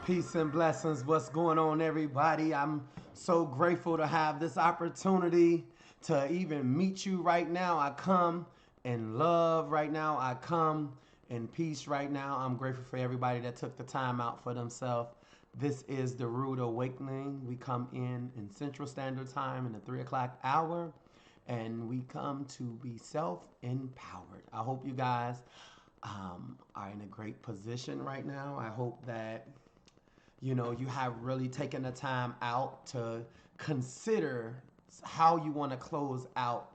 Peace and blessings. What's going on, everybody? I'm so grateful to have this opportunity to even meet you right now. I come in love right now. I come in peace right now. I'm grateful for everybody that took the time out for themselves. This is the Rude Awakening. We come in Central Standard Time in the 3 o'clock hour, and we come to be self-empowered. I hope you guys are in a great position right now. I hope that you have really taken the time out to consider how you want to close out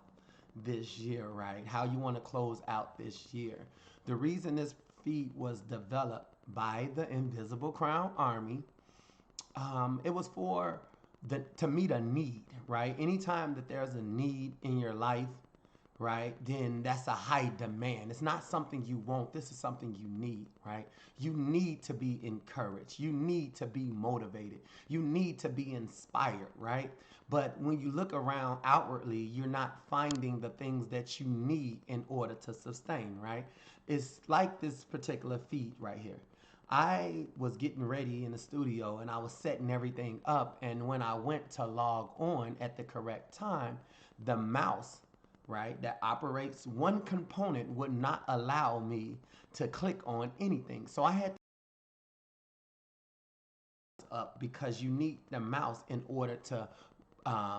this year, right? How you want to close out this year. The reason this feed was developed by the Invisible Crown Army, it was for to meet a need, right? Anytime that there's a need in your life, right, then that's a high demand. It's not something you want. This is something you need, right? You need to be encouraged. You need to be motivated. You need to be inspired, right? But when you look around outwardly, you're not finding the things that you need in order to sustain, right? It's like this particular feed right here. I was getting ready in the studio and I was setting everything up. And when I went to log on at the correct time, the mouse, right, that operates one component would not allow me to click on anything. So I had to up because you need the mouse in order to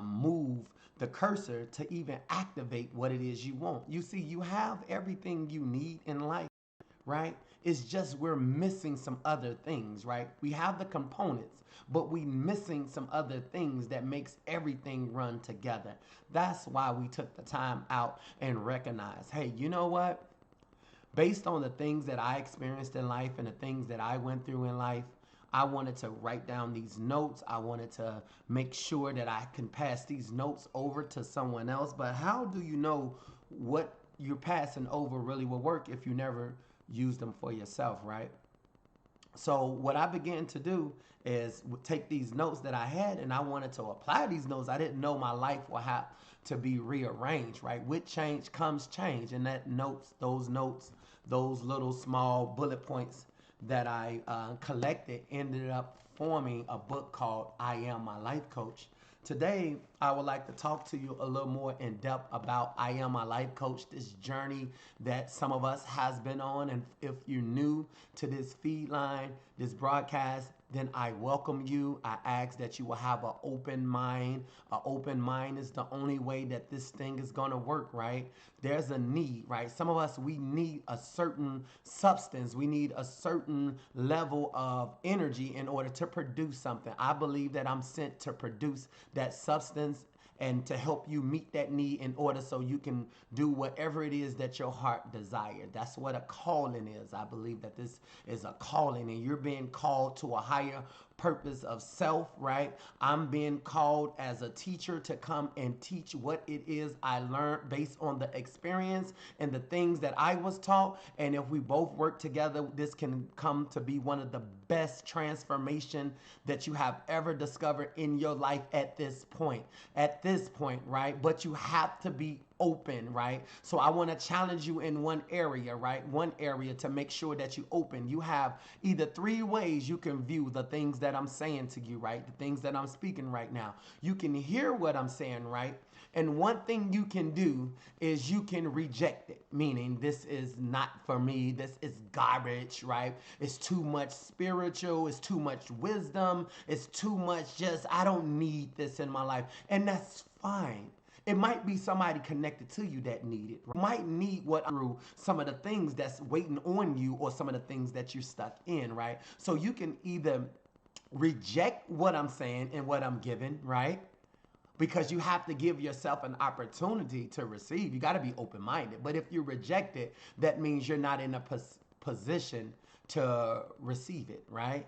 move the cursor to even activate what it is you want. You see, you have everything you need in life, right? It's just we're missing some other things, right? We have the components, but we missing some other things that makes everything run together. That's why we took the time out and recognized, hey, you know what? Based on the things that I experienced in life and the things that I went through in life, I wanted to write down these notes. I wanted to make sure that I can pass these notes over to someone else. But how do you know what you're passing over really will work if you never use them for yourself, right? So what I began to do is take these notes that I had and I wanted to apply these notes. I didn't know my life would have to be rearranged, right? With change comes change. And that notes, those little small bullet points that I collected ended up forming a book called I Am My Life Coach. Today, I would like to talk to you a little more in depth about I Am My Life Coach, this journey that some of us has been on. And if you're new to this feed line, this broadcast, then I welcome you. I ask that you will have an open mind. An open mind is the only way that this thing is going to work, right? There's a need, right? Some of us, we need a certain substance. We need a certain level of energy in order to produce something. I believe that I'm sent to produce that substance and to help you meet that need in order so you can do whatever it is that your heart desires. That's what a calling is. I believe that this is a calling and you're being called to a higher purpose of self, right? I'm being called as a teacher to come and teach what it is I learned based on the experience and the things that I was taught. And if we both work together, this can come to be one of the best transformation that you have ever discovered in your life at this point. At this point, right? But you have to be open, right? So I want to challenge you in one area, right? One area to make sure that you open. You have either three ways you can view the things that I'm saying to you, right? The things that I'm speaking right now. You can hear what I'm saying, right? And one thing you can do is you can reject it, meaning this is not for me. This is garbage, right? It's too much spiritual. It's too much wisdom. It's too much just, I don't need this in my life. And that's fine. It might be somebody connected to you that need it. You might need what through some of the things that's waiting on you or some of the things that you're stuck in, right? So you can either reject what I'm saying and what I'm giving, right? Because you have to give yourself an opportunity to receive. You got to be open-minded. But if you reject it, that means you're not in a position to receive it, right?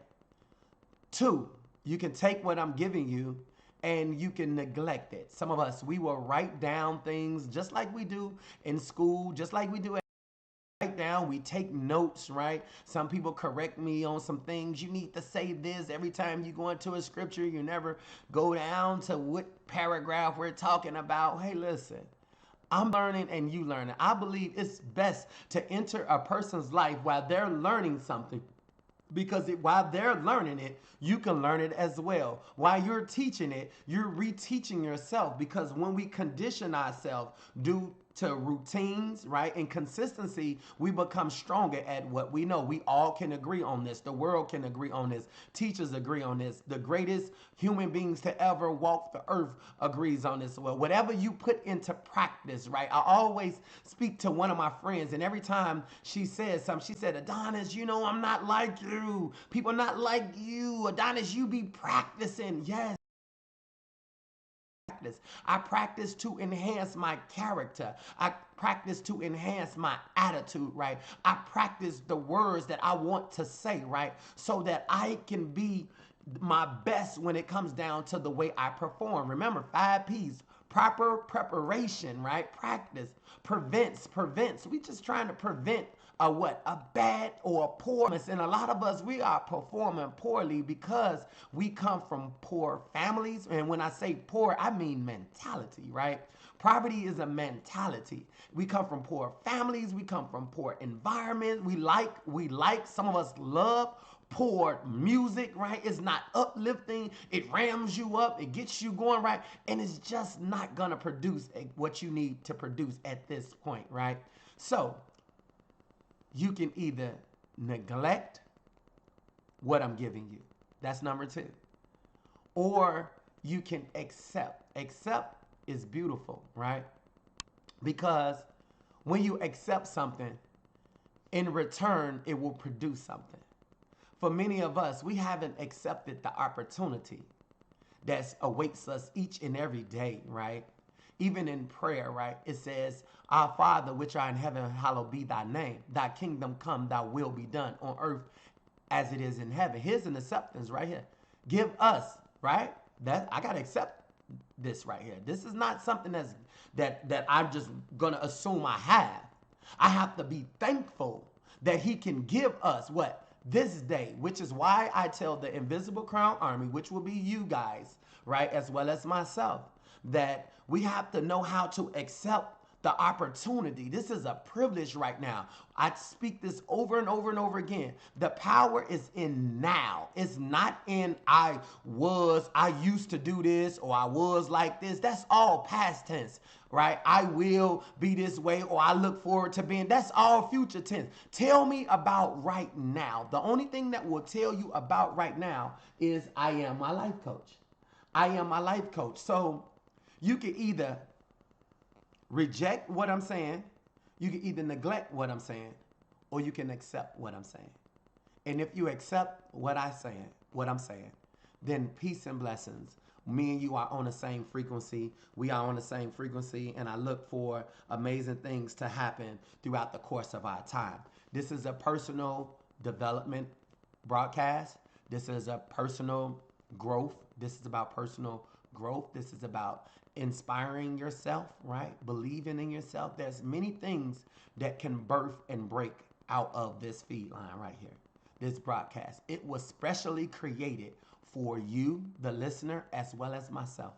Two, you can take what I'm giving you and you can neglect it. Some of us, we will write down things just like we do in school, just like we do write down, we take notes, right? Some people correct me on some things. You need to say this every time you go into a scripture. You never go down to what paragraph we're talking about. Hey, listen, I'm learning and you learning. I believe it's best to enter a person's life while they're learning something because while they're learning it, you can learn it as well. While you're teaching it, you're reteaching yourself, because when we condition ourselves due to routines, right, and consistency, we become stronger at what we know. We all can agree on this. The world can agree on this. Teachers agree on this. The greatest human beings to ever walk the earth agrees on this. Well, whatever you put into practice, right? I always speak to one of my friends, and every time she says something, she said, Adonis, you know, I'm not like you. People are not like you. Adonis, you be practicing. Yes. I practice to enhance my character. I practice to enhance my attitude, right? I practice the words that I want to say, right? So that I can be my best when it comes down to the way I perform. Remember, 5 P's. Proper preparation, right? Practice prevents. We just trying to prevent a what? A bad or a poor. And a lot of us, we are performing poorly because we come from poor families. And when I say poor, I mean mentality, right? Poverty is a mentality. We come from poor families. We come from poor environments. We like, some of us love poor music, right? It's not uplifting. It rams you up. It gets you going, right? And it's just not going to produce what you need to produce at this point, right? So you can either neglect what I'm giving you. That's number 2. Or you can accept. Accept is beautiful, right? Because when you accept something, in return, it will produce something. For many of us, we haven't accepted the opportunity that awaits us each and every day, right? Even in prayer, right? It says, Our Father, which art in heaven, hallowed be thy name. Thy kingdom come, thy will be done on earth as it is in heaven. Here's an acceptance right here. Give us, right? That I gotta accept this right here. This is not something that I'm just gonna assume I have. I have to be thankful that he can give us what? This day, which is why I tell the Invisible Crown Army, which will be you guys, right, as well as myself, that we have to know how to accept the opportunity. This is a privilege right now. I speak this over and over and over again. The power is in now. It's not in I used to do this, or I was like this. That's all past tense, right? I will be this way, or I look forward to being. That's all future tense. Tell me about right now. The only thing that will tell you about right now is I am my life coach. I am my life coach. So you can either reject what I'm saying, you can either neglect what I'm saying, or you can accept what I'm saying. And if you accept what I'm saying, then peace and blessings. Me and you are on the same frequency. We are on the same frequency, and I look for amazing things to happen throughout the course of our time. This is a personal development broadcast. This is a personal growth. This is about personal growth. This is about inspiring yourself, right? Believing in yourself. There's many things that can birth and break out of this feed line right here, this broadcast. It was specially created for you, the listener, as well as myself.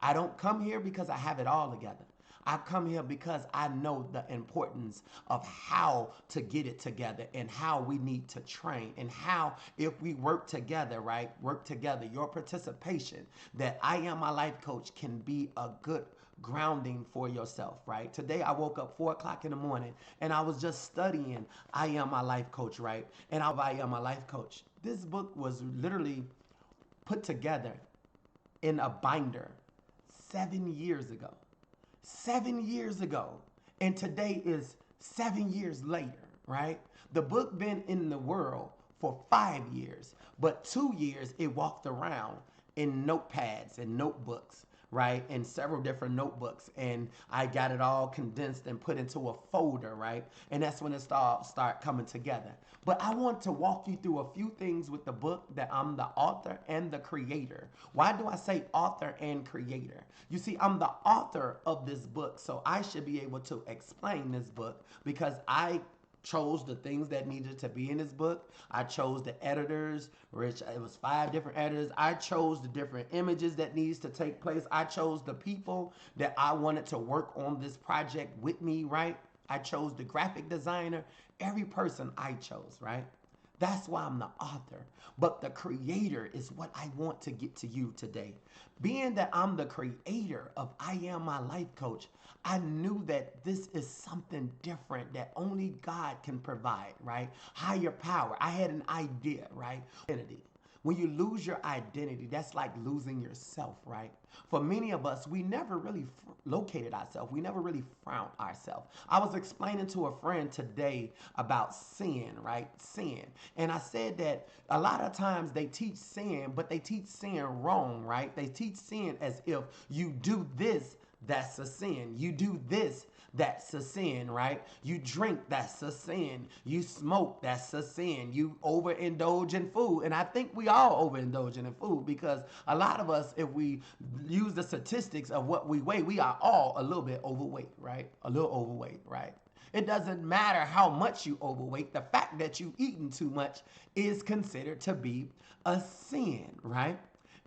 I don't come here because I have it all together. I come here because I know the importance of how to get it together and how we need to train, and how if we work together, right? Work together, your participation, that I am my life coach can be a good grounding for yourself, right? Today I woke up 4 o'clock in the morning and I was just studying I am my life coach, right? And I am my life coach. This book was literally put together in a binder 7 years ago. 7 years ago, and today is 7 years later, right? The book been in the world for 5 years, but 2 years it walked around in notepads and notebooks, right? In several different notebooks, and I got it all condensed and put into a folder, right? And that's when it start coming together. But I want to walk you through a few things with the book, that I'm the author and the creator. Why do I say author and creator? You see, I'm the author of this book, so I should be able to explain this book because I chose the things that needed to be in this book. I chose the editors, which it was 5 different editors. I chose the different images that needs to take place. I chose the people that I wanted to work on this project with me, right? I chose the graphic designer, every person I chose, right? That's why I'm the author. But the creator is what I want to get to you today. Being that I'm the creator of I Am My Life Coach, I knew that this is something different that only God can provide, right? Higher power. I had an idea, right? Identity. When you lose your identity, that's like losing yourself, right? For many of us, we never really located ourselves. We never really found ourselves. I was explaining to a friend today about sin, right? Sin. And I said that a lot of times they teach sin, but they teach sin wrong, right? They teach sin as if you do this, that's a sin. You do this, that's a sin, right? You drink, that's a sin. You smoke, that's a sin. You overindulge in food. And I think we all overindulge in food, because a lot of us, if we use the statistics of what we weigh, we are all a little bit overweight, right? A little overweight, right? It doesn't matter how much you overweight. The fact that you eaten too much is considered to be a sin, right?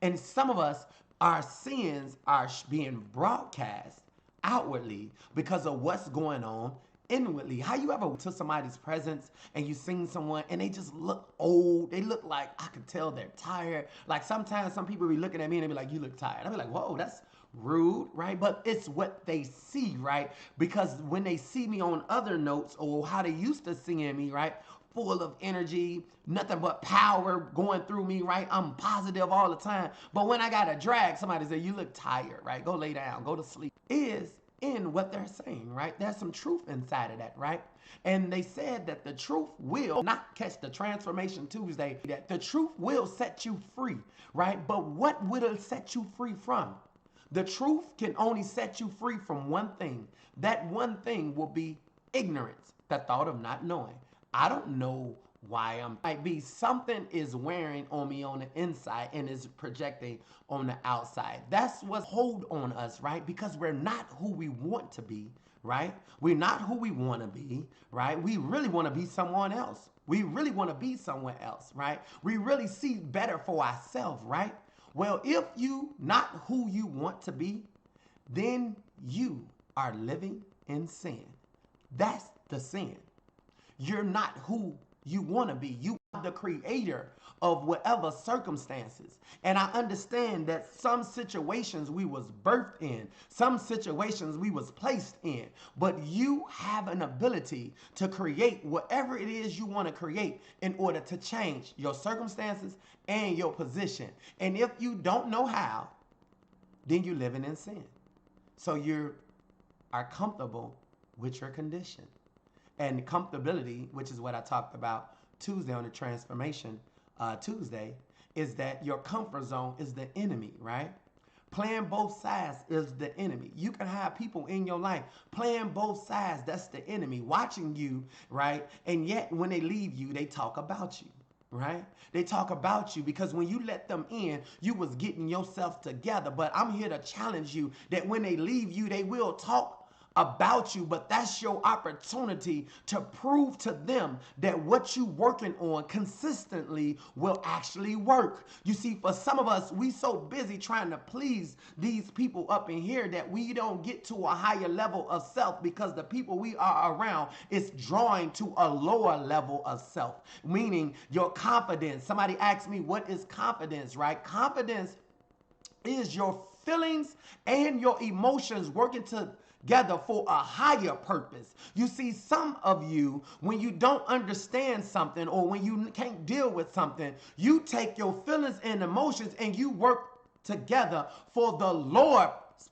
And some of us, our sins are being broadcast outwardly because of what's going on inwardly. How you ever to somebody's presence and you seen someone and they just look old? They look like, I could tell they're tired. Like sometimes some people be looking at me and they be like, you look tired. I be like, whoa, that's rude, right? But it's what they see, right? Because when they see me on other notes, or how they used to seeing me, right? Full of energy, nothing but power going through me, right? I'm positive all the time. But when I got to drag, somebody say, you look tired, right? Go lay down, go to sleep. Is in what they're saying, right? There's some truth inside of that, right? And they said that the truth will not catch the Transformation Tuesday, that the truth will set you free, right? But what will it set you free from? The truth can only set you free from one thing. That one thing will be ignorance, the thought of not knowing. I don't know why might be something is wearing on me on the inside and is projecting on the outside. That's what's hold on us, right? Because we're not who we want to be, right? We're not who we want to be, right? We really want to be someone else. We really want to be somewhere else, right? We really see better for ourselves, right? Well, if you not who you want to be, then you are living in sin. That's the sin. You're not who you want to be. You are the creator of whatever circumstances. And I understand that some situations we was birthed in, some situations we was placed in, but you have an ability to create whatever it is you want to create in order to change your circumstances and your position. And if you don't know how, then you're living in sin. So you are comfortable with your condition. And comfortability, which is what I talked about Tuesday on the Transformation Tuesday, is that your comfort zone is the enemy, right? Playing both sides is the enemy. You can have people in your life playing both sides. That's the enemy watching you, right? And yet when they leave you, they talk about you, right? They talk about you because when you let them in, you was getting yourself together. But I'm here to challenge you that when they leave you, they will talk about you, but that's your opportunity to prove to them that what you working on consistently will actually work. You see, for some of us, we so busy trying to please these people up in here that we don't get to a higher level of self, because the people we are around is drawing to a lower level of self, meaning your confidence. Somebody asked me, what is confidence, right? Confidence is your feelings and your emotions working together for a higher purpose. You see, some of you, when you don't understand something or when you can't deal with something, you take your feelings and emotions and you work together for the Lord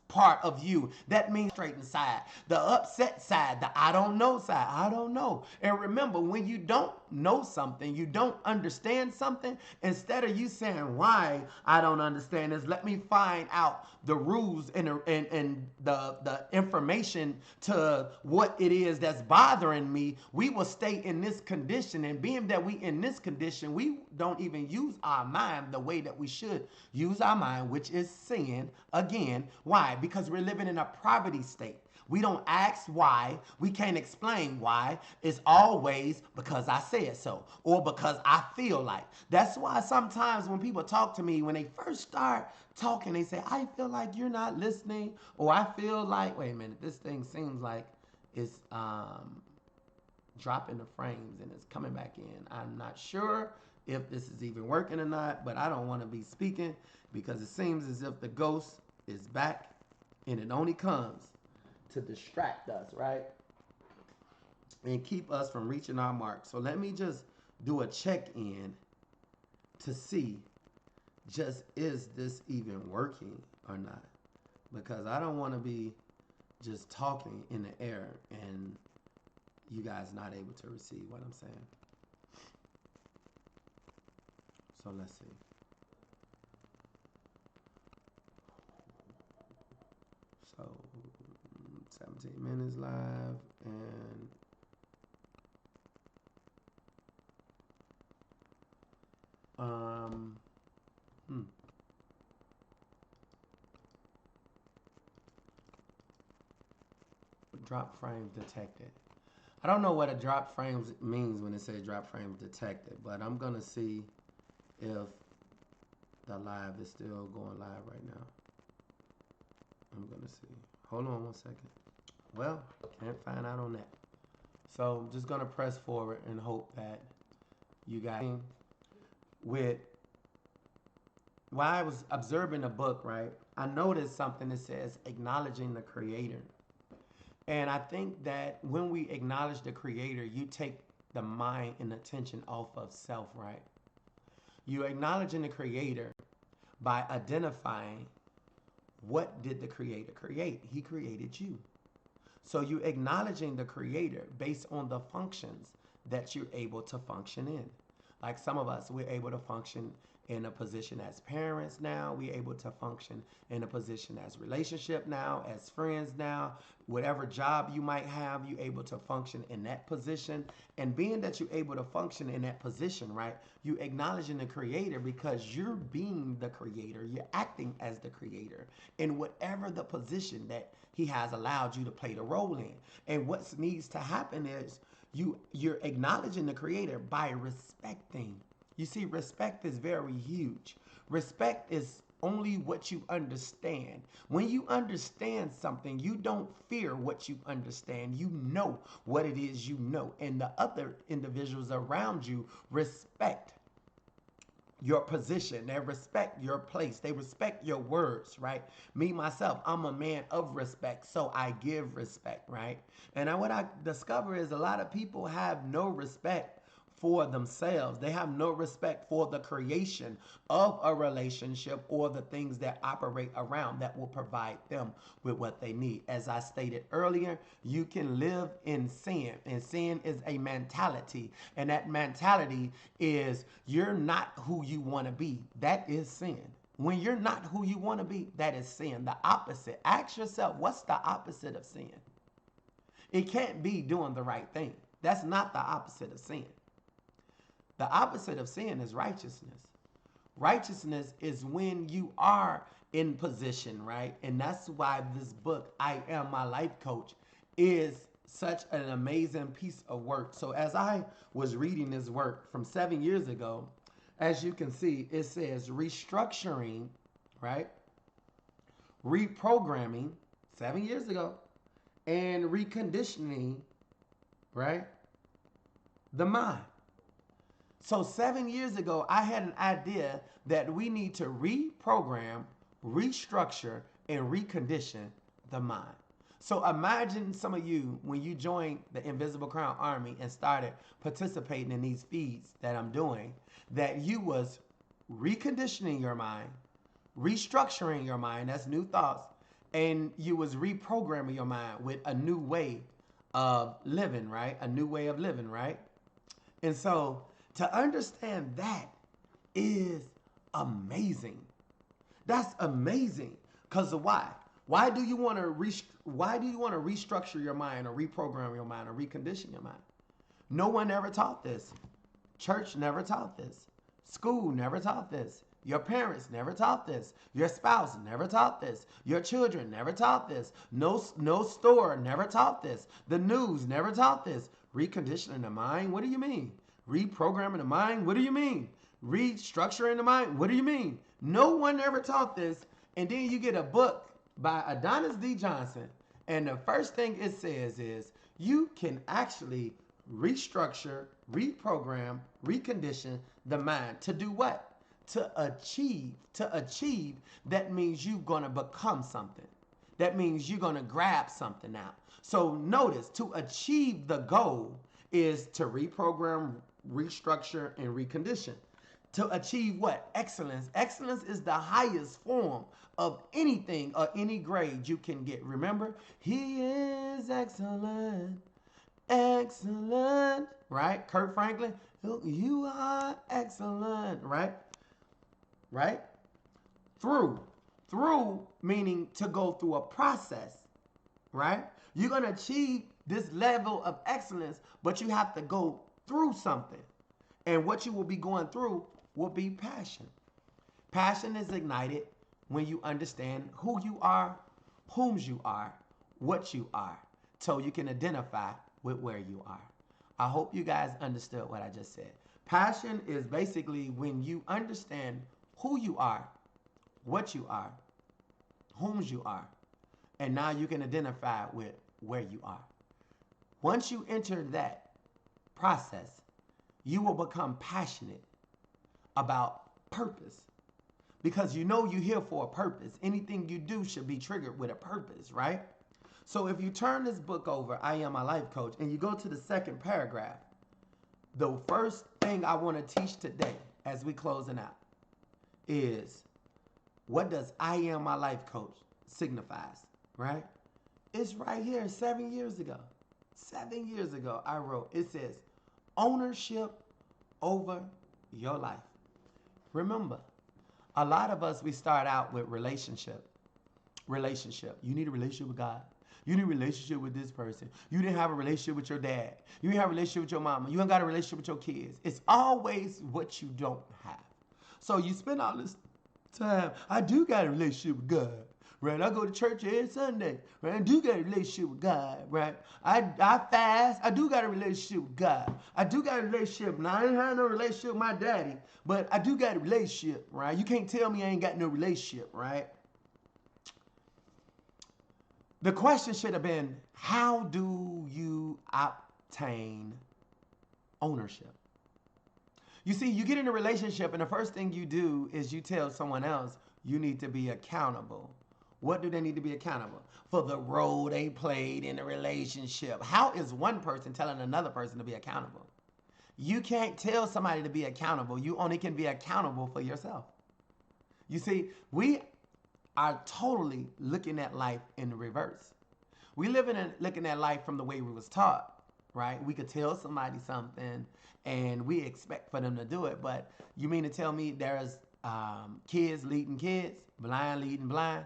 part of you. That means straight inside, the upset side, the I don't know side. I don't know. And remember, when you don't know something, you don't understand something, instead of you saying why I don't understand this, let me find out the rules and the information to what it is that's bothering me, we will stay in this condition. And being that we in this condition, we don't even use our mind the way that we should use our mind, which is sin again. Why? Because we're living in a poverty state. We don't ask why. We can't explain why. It's always because I said so or because I feel like. That's why sometimes when people talk to me, when they first start talking, they say, I feel like you're not listening, or I feel like, wait a minute, this thing seems like it's dropping the frames and it's coming back in. I'm not sure if this is even working or not, but I don't want to be speaking because it seems as if the ghost is back, and it only comes to distract us, right? And keep us from reaching our mark. So let me just do a check-in to see just is this even working or not? Because I don't want to be just talking in the air and you guys not able to receive what I'm saying. So let's see. So 17 minutes live and drop frames detected. I don't know what a drop frames means when it says drop frames detected, but I'm gonna see if the live is still going live right now. I'm gonna see. Hold on one second. Well, can't find out on that. So I'm just gonna press forward and hope that you guys with while I was observing the book, right, I noticed something that says acknowledging the creator. And I think that when we acknowledge the creator, you take the mind and attention off of self, right? You acknowledging the creator by identifying what did the creator create? He created you. So you acknowledging the creator based on the functions that you're able to function in. Like some of us, we're able to function in a position as parents now. We're able to function in a position as relationship now, as friends now. Whatever job you might have, you're able to function in that position. And being that you're able to function in that position, right, you acknowledging the creator because you're being the creator. You're acting as the creator in whatever the position that he has allowed you to play the role in. And what needs to happen is you're acknowledging the creator by respecting. You see, respect is very huge. Respect is only what you understand. When you understand something, you don't fear what you understand. You know what it is you know. And the other individuals around you respect your position. They respect your place. They respect your words, right? Me, myself, I'm a man of respect, so I give respect, right? And what I discover is a lot of people have no respect for themselves. They have no respect for the creation of a relationship or the things that operate around that will provide them with what they need. As I stated earlier, you can live in sin, and sin is a mentality, and that mentality is you're not who you want to be. That is sin. When you're not who you want to be, that is sin. The opposite. Ask yourself, what's the opposite of sin? It can't be doing the right thing. That's not the opposite of sin. The opposite of sin is righteousness. Righteousness is when you are in position, right? And that's why this book, I Am My Life Coach, is such an amazing piece of work. So as I was reading this work from 7 years ago, as you can see, it says restructuring, right? Reprogramming, 7 years ago, and reconditioning, right? The mind. So 7 years ago, I had an idea that we need to reprogram, restructure, and recondition the mind. So imagine some of you, when you joined the Invisible Crown Army and started participating in these feeds that I'm doing, that you was reconditioning your mind, restructuring your mind, that's new thoughts, and you was reprogramming your mind with a new way of living, right? A new way of living, right? And so to understand that is amazing. That's amazing. Because of why? Why do you want to restructure your mind or reprogram your mind or recondition your mind? No one ever taught this. Church never taught this. School never taught this. Your parents never taught this. Your spouse never taught this. Your children never taught this. No store never taught this. The news never taught this. Reconditioning the mind? What do you mean? Reprogramming the mind? What do you mean? Restructuring the mind? What do you mean? No one ever taught this. And then you get a book by Adonis D. Johnson, and the first thing it says is you can actually restructure, reprogram, recondition the mind. To do what? To achieve. To achieve, that means you're going to become something. That means you're going to grab something out. So notice, to achieve the goal is to reprogram, restructure, and recondition. To achieve what? Excellence. Excellence is the highest form of anything or any grade you can get. Remember, he is excellent. Excellent. Right? Kurt Franklin, you are excellent. Right? Right? Through. Through meaning to go through a process. Right? You're going to achieve this level of excellence, but you have to go through something. And what you will be going through will be passion. Passion is ignited when you understand who you are, whom you are, what you are, so you can identify with where you are. I hope you guys understood what I just said. Passion is basically when you understand who you are, what you are, whom you are, and now you can identify with where you are. Once you enter that process, you will become passionate about purpose, because you know you're here for a purpose. Anything you do should be triggered with a purpose, right? So if you turn this book over, I Am My Life Coach, and you go to the second paragraph, the first thing I want to teach today as we closing out is, what does I Am My Life Coach signifies, right? It's right here 7 years ago. 7 years ago I wrote, it says, ownership over your life. Remember, a lot of us, we start out with relationship. You need a relationship with God. You need a relationship with this person. You didn't have a relationship with your dad. You didn't have a relationship with your mama. You ain't got a relationship with your kids. It's always what you don't have. So you spend all this time, I do got a relationship with God. Right, I go to church every Sunday. Right, I do got a relationship with God. Right, I fast. I do got a relationship with God. I do got a relationship. Now I didn't have no relationship with my daddy, but I do got a relationship. Right, you can't tell me I ain't got no relationship. Right. The question should have been, how do you obtain ownership? You see, you get in a relationship, and the first thing you do is you tell someone else you need to be accountable. What do they need to be accountable for? The role they played in the relationship. How is one person telling another person to be accountable? You can't tell somebody to be accountable. You only can be accountable for yourself. You see, we are totally looking at life in the reverse. We looking at life from the way we was taught, right? We could tell somebody something and we expect for them to do it. But you mean to tell me there's kids leading kids, blind leading blind?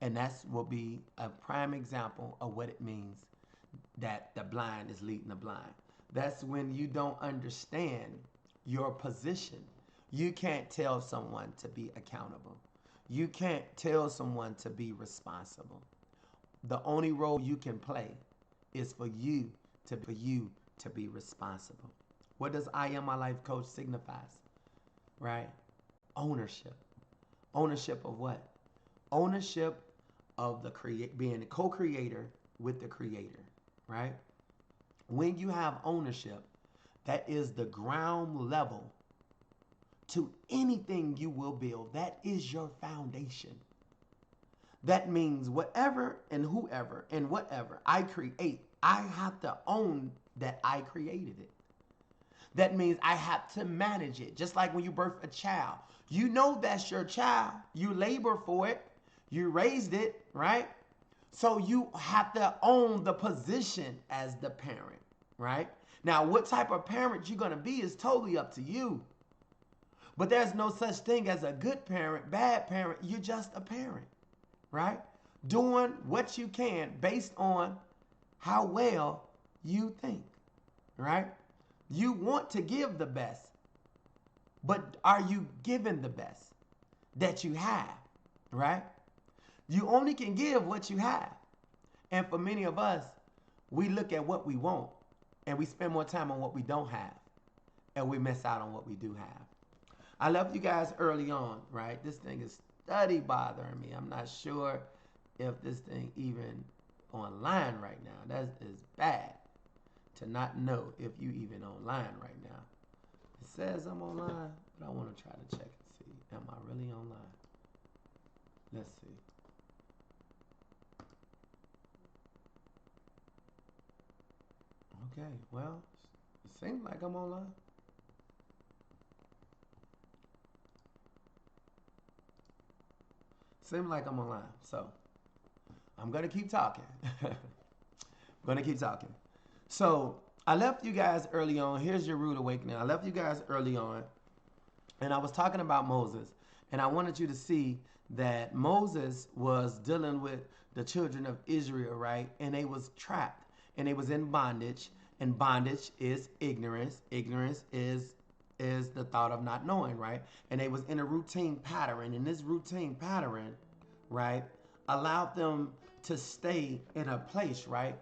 And that's will be a prime example of what it means that the blind is leading the blind. That's when you don't understand your position. You can't tell someone to be accountable. You can't tell someone to be responsible. The only role you can play is for you to be responsible. What does I Am My Life Coach signifies? Right? Ownership. Ownership of what? Ownership of being the co-creator with the creator, right? When you have ownership, that is the ground level to anything you will build. That is your foundation. That means whatever and whoever and whatever I create, I have to own that I created it. That means I have to manage it. Just like when you birth a child. You know that's your child. You labor for it. You raised it, right? So you have to own the position as the parent, right? Now, what type of parent you're going to be is totally up to you. But there's no such thing as a good parent, bad parent. You're just a parent, right? Doing what you can based on how well you think, right? You want to give the best, but are you giving the best that you have, right? You only can give what you have. And for many of us, we look at what we want and we spend more time on what we don't have and we miss out on what we do have. I left you guys early on, right? This thing is study bothering me. I'm not sure if this thing even online right now. That is bad. to not know if you even online right now. It says I'm online, but I want to try to check and see. Am I really online? Let's see. Okay, well, it seems like I'm online. Seems like I'm online. So I'm going to keep talking. I'm going to keep talking. So I left you guys early on. Here's your rude awakening. I left you guys early on, and I was talking about Moses. And I wanted you to see that Moses was dealing with the children of Israel, right? And they was trapped, and they was in bondage. And bondage is ignorance. Ignorance is the thought of not knowing, right? And they was in a routine pattern. And this routine pattern, right, allowed them to stay in a place, right?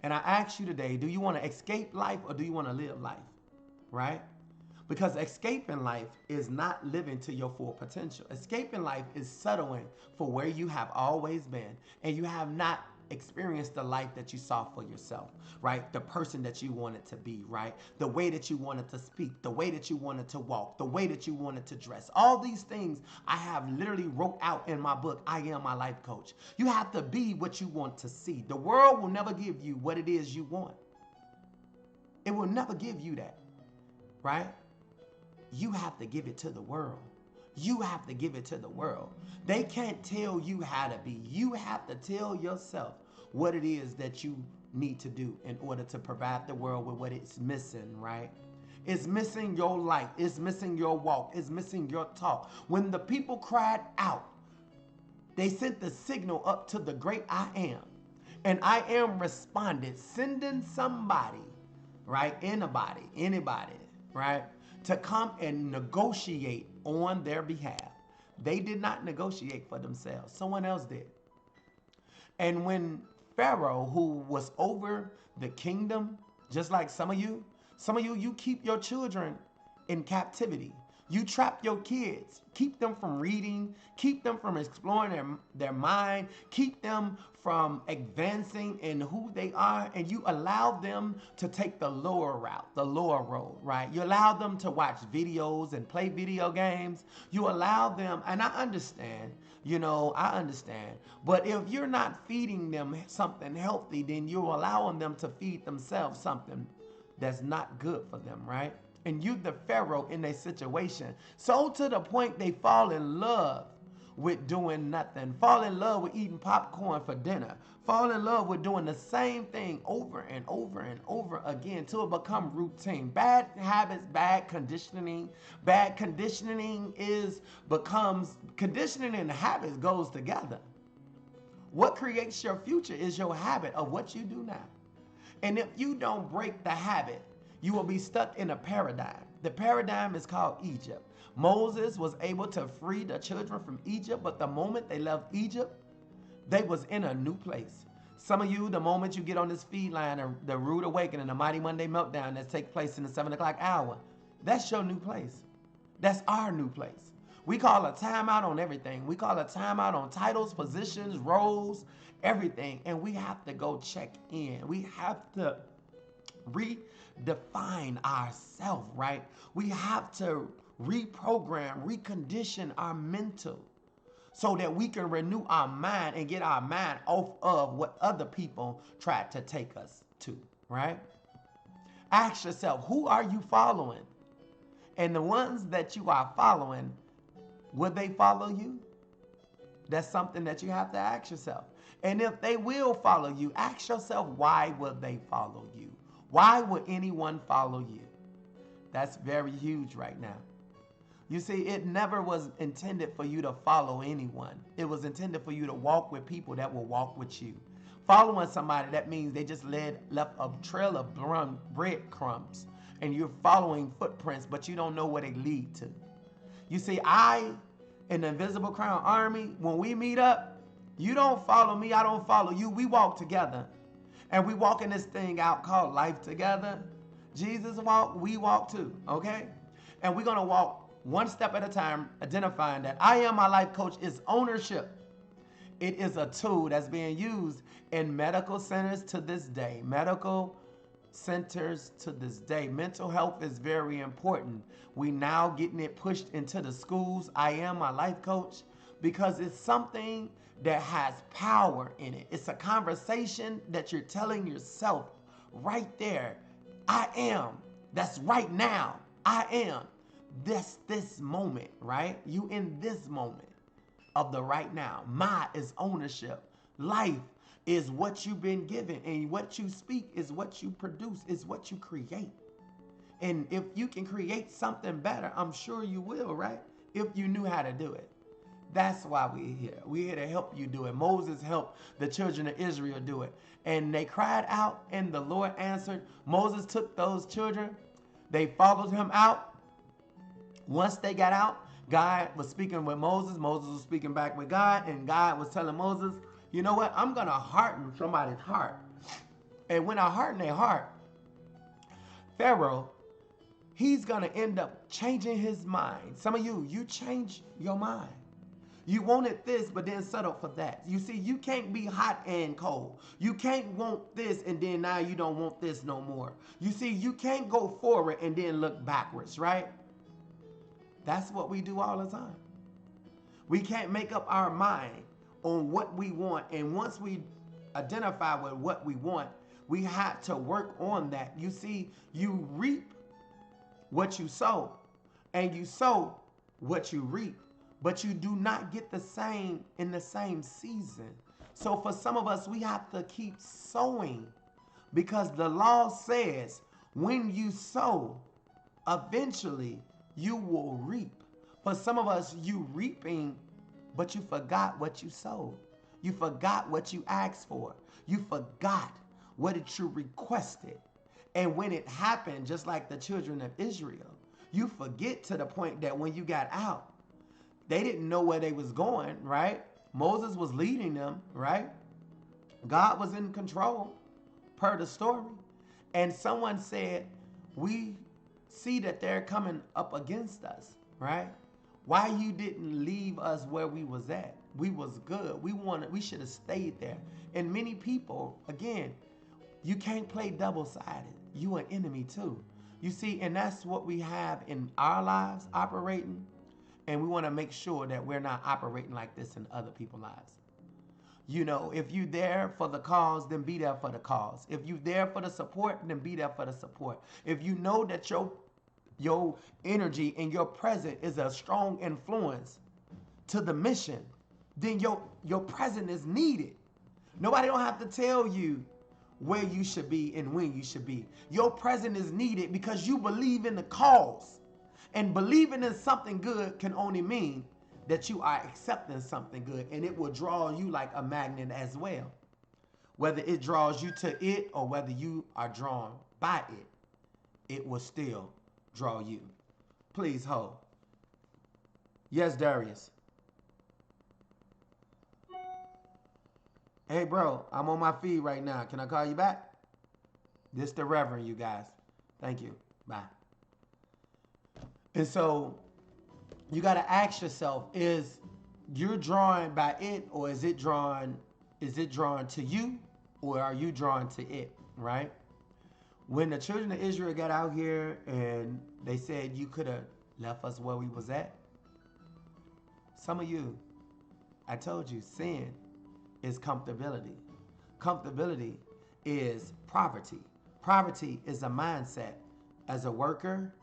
And I ask you today, do you want to escape life or do you want to live life, right? Because escaping life is not living to your full potential. Escaping life is settling for where you have always been, and you have not experienced the life that you saw for yourself, right? The person that you wanted to be, right? The way that you wanted to speak, the way that you wanted to walk, the way that you wanted to dress. All these things I have literally wrote out in my book, I Am My Life Coach. You have to be what you want to see. The world will never give you what it is you want. It will never give you that, right? You have to give it to the world. You have to give it to the world. They can't tell you how to be. You have to tell yourself what it is that you need to do in order to provide the world with what it's missing, right? It's missing your life. It's missing your walk. It's missing your talk. When the people cried out, they sent the signal up to the great I Am. And I Am responded, sending somebody, right? Anybody, right? To come and negotiate on their behalf. They did not negotiate for themselves. Someone else did. And when Pharaoh, who was over the kingdom, just like some of you, you keep your children in captivity. You trap your kids. Keep them from reading. Keep them from exploring their mind. Keep them from advancing in who they are. And you allow them to take the lower route, the lower road, right? You allow them to watch videos and play video games. You allow them, and I understand, I understand. But if you're not feeding them something healthy, then you're allowing them to feed themselves something that's not good for them, right? And you the Pharaoh in their situation. So to the point they fall in love with doing nothing. Fall in love with eating popcorn for dinner. Fall in love with doing the same thing over and over and over again till it become routine. Bad habits, bad conditioning. Bad conditioning conditioning and habits goes together. What creates your future is your habit of what you do now. And if you don't break the habit, you will be stuck in a paradigm. The paradigm is called Egypt. Moses was able to free the children from Egypt, but the moment they left Egypt, they was in a new place. Some of you, the moment you get on this feed line, the rude awakening, the mighty Monday meltdown that takes place in the 7 o'clock hour, that's your new place. That's our new place. We call a timeout on everything. We call a timeout on titles, positions, roles, everything. And we have to go check in. We have to redefine ourselves, right? We have to reprogram, recondition our mental so that we can renew our mind and get our mind off of what other people tried to take us to, right? Ask yourself, who are you following? And the ones that you are following, will they follow you? That's something that you have to ask yourself. And if they will follow you, ask yourself, why will they follow you? Why would anyone follow you? That's very huge right now. You see, it never was intended for you to follow anyone. It was intended for you to walk with people that will walk with you. Following somebody, that means they just left a trail of breadcrumbs, and you're following footprints, but you don't know where they lead to. You see, in the Invisible Crown Army, when we meet up, you don't follow me, I don't follow you. We walk together. And we walking this thing out called life together. Jesus walked, we walk too, okay? And we're going to walk one step at a time, identifying that I Am My Life Coach is ownership. It is a tool that's being used in medical centers to this day. Medical centers to this day. Mental health is very important. We now getting it pushed into the schools. I am my life coach because it's something that has power in it. It's a conversation that you're telling yourself right there. I am. That's right now. I am. This moment, right? You in this moment of the right now. My is ownership. Life is what you've been given, and what you speak is what you produce, is what you create. And if you can create something better, I'm sure you will, right? If you knew how to do it. That's why we're here. We're here to help you do it. Moses helped the children of Israel do it. And they cried out, and the Lord answered. Moses took those children. They followed him out. Once they got out, God was speaking with Moses. Moses was speaking back with God. And God was telling Moses, you know what? I'm going to harden somebody's heart. And when I harden their heart, Pharaoh, he's going to end up changing his mind. Some of you change your mind. You wanted this, but then settle for that. You see, you can't be hot and cold. You can't want this, and then now you don't want this no more. You see, you can't go forward and then look backwards, right? That's what we do all the time. We can't make up our mind on what we want. And once we identify with what we want, we have to work on that. You see, you reap what you sow, and you sow what you reap. But you do not get the same in the same season. So for some of us, we have to keep sowing, because the law says when you sow, eventually you will reap. For some of us, you reaping, but you forgot what you sowed. You forgot what you asked for. You forgot what it you requested. And when it happened, just like the children of Israel, you forget to the point that when you got out, they didn't know where they was going, right? Moses was leading them, right? God was in control, per the story. And someone said, we see that they're coming up against us, right? Why you didn't leave us where we was at? We was good. We should have stayed there. And many people, again, you can't play double-sided. You an enemy too. You see, and that's what we have in our lives operating. And we want to make sure that we're not operating like this in other people's lives. You know, if you're there for the cause, then be there for the cause. If you're there for the support, then be there for the support. If you know that your energy and your presence is a strong influence to the mission, then your presence is needed. Nobody don't have to tell you where you should be and when you should be. Your presence is needed because you believe in the cause. And believing in something good can only mean that you are accepting something good, and it will draw you like a magnet as well. Whether it draws you to it or whether you are drawn by it, it will still draw you. Please hold. Yes, Darius. Hey, bro, I'm on my feed right now. Can I call you back? This the Reverend, you guys. Thank you. Bye. And so you got to ask yourself, is you're drawn by it, or is it drawn to you, or are you drawn to it, right? When the children of Israel got out here and they said you could have left us where we was at, some of you, I told you, sin is comfortability. Comfortability is poverty. Poverty is a mindset. As a worker,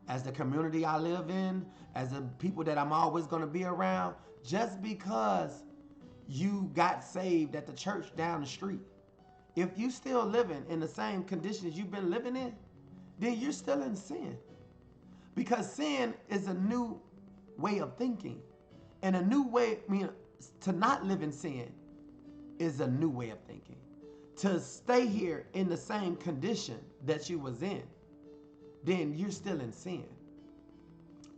as the community I live in, as the people that I'm always going to be around, just because you got saved at the church down the street, if you still living in the same conditions you've been living in, then you're still in sin. Because sin is a new way of thinking. And a new way, to not live in sin is a new way of thinking. To stay here in the same condition that you was in, then you're still in sin.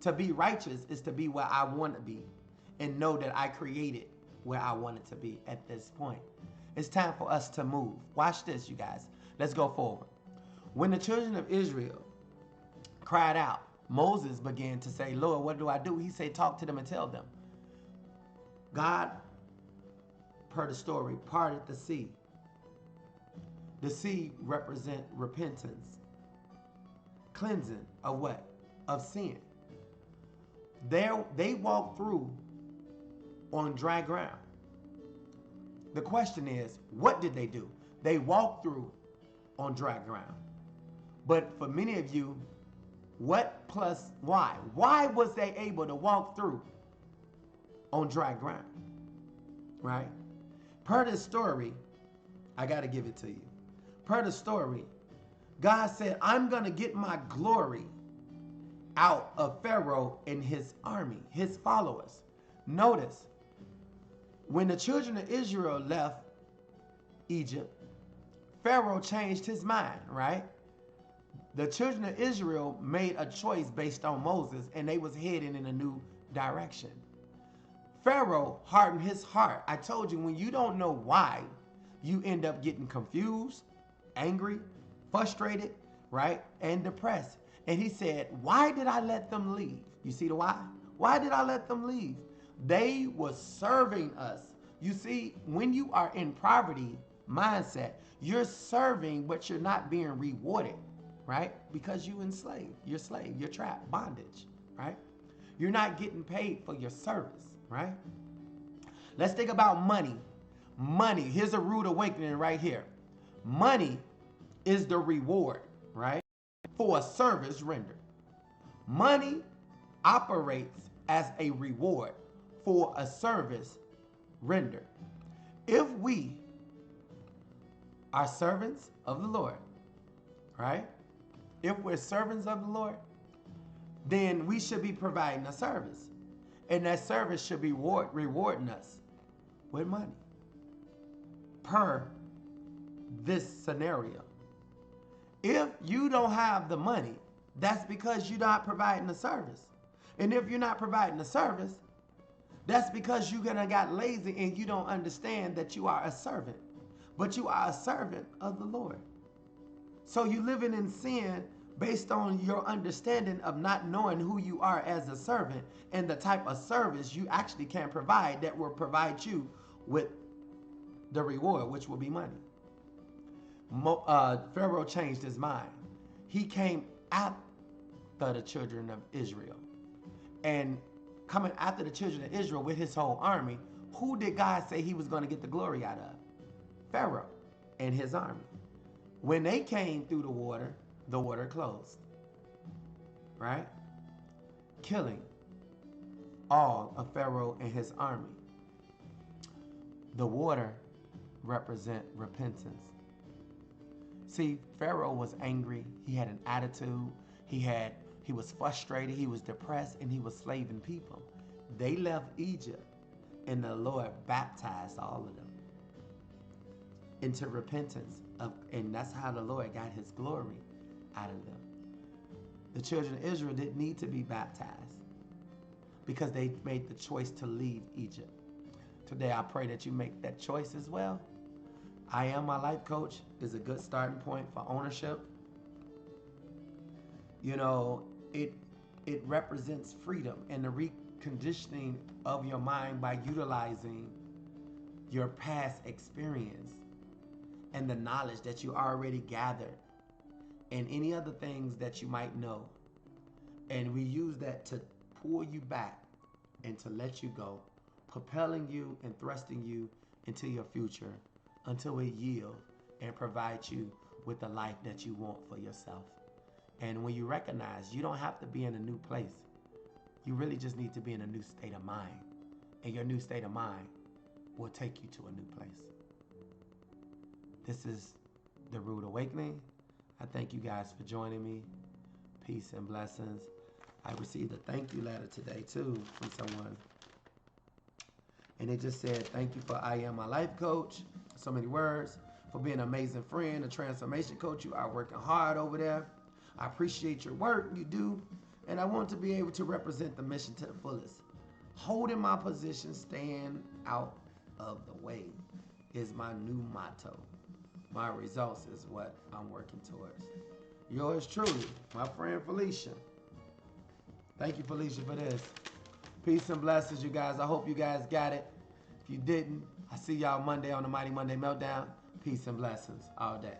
To be righteous is to be where I want to be and know that I created where I wanted to be at this point. It's time for us to move. Watch this, you guys. Let's go forward. When the children of Israel cried out, Moses began to say, Lord, what do I do? He said, talk to them and tell them. God, per the story, parted the sea. The sea represent repentance, cleansing of what? Of sin. They walked through on dry ground. The question is, what did they do? They walked through on dry ground. But for many of you, what plus why? Why was they able to walk through on dry ground? Right? Per the story, I got to give it to you. Per the story, God said, I'm going to get my glory out of Pharaoh and his army, his followers. Notice, when the children of Israel left Egypt, Pharaoh changed his mind, right? The children of Israel made a choice based on Moses, and they was heading in a new direction. Pharaoh hardened his heart. I told you, when you don't know why, you end up getting confused, angry, frustrated, right? And depressed. And he said, why did I let them leave? You see the why? Why did I let them leave? They were serving us. You see, when you are in poverty mindset, you're serving, but you're not being rewarded, right? Because you enslaved, you're slave, you're trapped, bondage, right? You're not getting paid for your service, right? Let's think about money. Money, here's a rude awakening right here. Money is the reward, right? For a service rendered. Money operates as a reward for a service rendered. If we are servants of the Lord, right? If we're servants of the Lord, then we should be providing a service. And that service should be rewarding us with money. Per this scenario. If you don't have the money, that's because you're not providing a service. And if you're not providing a service, that's because you're gonna got lazy and you don't understand that you are a servant. But you are a servant of the Lord. So you're living in sin based on your understanding of not knowing who you are as a servant and the type of service you actually can provide that will provide you with the reward, which will be money. Pharaoh changed his mind. He came after the children of Israel. And coming after the children of Israel with his whole army, who did God say he was going to get the glory out of? Pharaoh and his army. When they came through the water closed. Right? Killing all of Pharaoh and his army. The water represent repentance. See, Pharaoh was angry. He had an attitude. He was frustrated. He was depressed, and he was slaving people. They left Egypt, and the Lord baptized all of them into repentance. And that's how the Lord got his glory out of them. The children of Israel didn't need to be baptized because they made the choice to leave Egypt. Today, I pray that you make that choice as well. I Am My Life Coach is a good starting point for ownership. You know, it represents freedom and the reconditioning of your mind by utilizing your past experience and the knowledge that you already gathered and any other things that you might know. And we use that to pull you back and to let you go, propelling you and thrusting you into your future until it yields and provides you with the life that you want for yourself. And when you recognize you don't have to be in a new place, you really just need to be in a new state of mind. And your new state of mind will take you to a new place. This is The Rude Awakening. I thank you guys for joining me. Peace and blessings. I received a thank you letter today too from someone. And it just said, thank you for I Am My Life Coach. So many words. For being an amazing friend, a transformation coach. You are working hard over there. I appreciate your work you do. And I want to be able to represent the mission to the fullest. Holding my position, staying out of the way is my new motto. My results is what I'm working towards. Yours truly, my friend Felicia. Thank you, Felicia, for this. Peace and blessings, you guys. I hope you guys got it. If you didn't, I see y'all Monday on the Mighty Monday Meltdown. Peace and blessings all day.